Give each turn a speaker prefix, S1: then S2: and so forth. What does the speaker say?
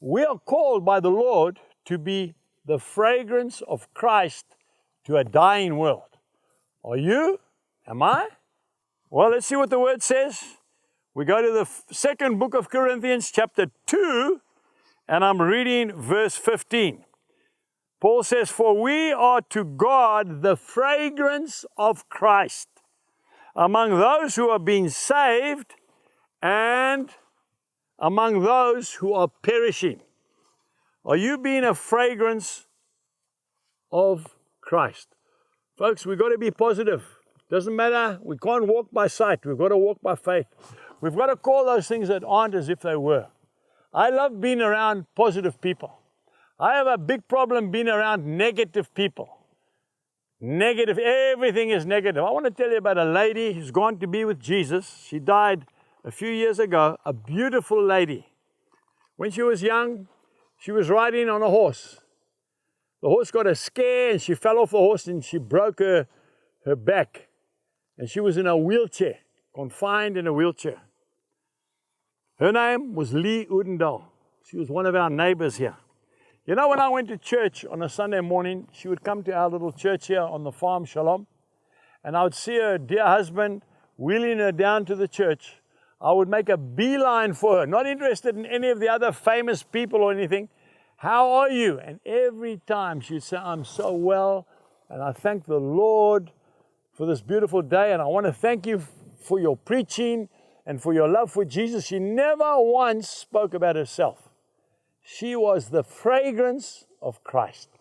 S1: We are called by the Lord to be the fragrance of Christ to a dying world. Are you? Am I? Well, let's see what the word says. We go to the second book of Corinthians, chapter 2, and I'm reading verse 15. Paul says, "For we are to God the fragrance of Christ among those who are being saved and among those who are perishing." Are you being a fragrance of Christ? Folks, we've got to be positive. Doesn't matter. We can't walk by sight. We've got to walk by faith. We've got to call those things that aren't as if they were. I love being around positive people. I have a big problem being around negative people. Negative, everything is negative. I want to tell you about a lady who's gone to be with Jesus. She died a few years ago, a beautiful lady. When she was young, she was riding on a horse. The horse got a scare and she fell off the horse and she broke her back. And she was in a wheelchair, confined in a wheelchair. Her name was Lee Udendal. She was one of our neighbors here. You know, when I went to church on a Sunday morning, she would come to our little church here on the farm, Shalom, and I would see her dear husband wheeling her down to the church. I would make a beeline for her, not interested in any of the other famous people or anything. "How are you?" And every time she'd say, "I'm so well, and I thank the Lord for this beautiful day, and I want to thank you for your preaching and for your love for Jesus." She never once spoke about herself. She was the fragrance of Christ.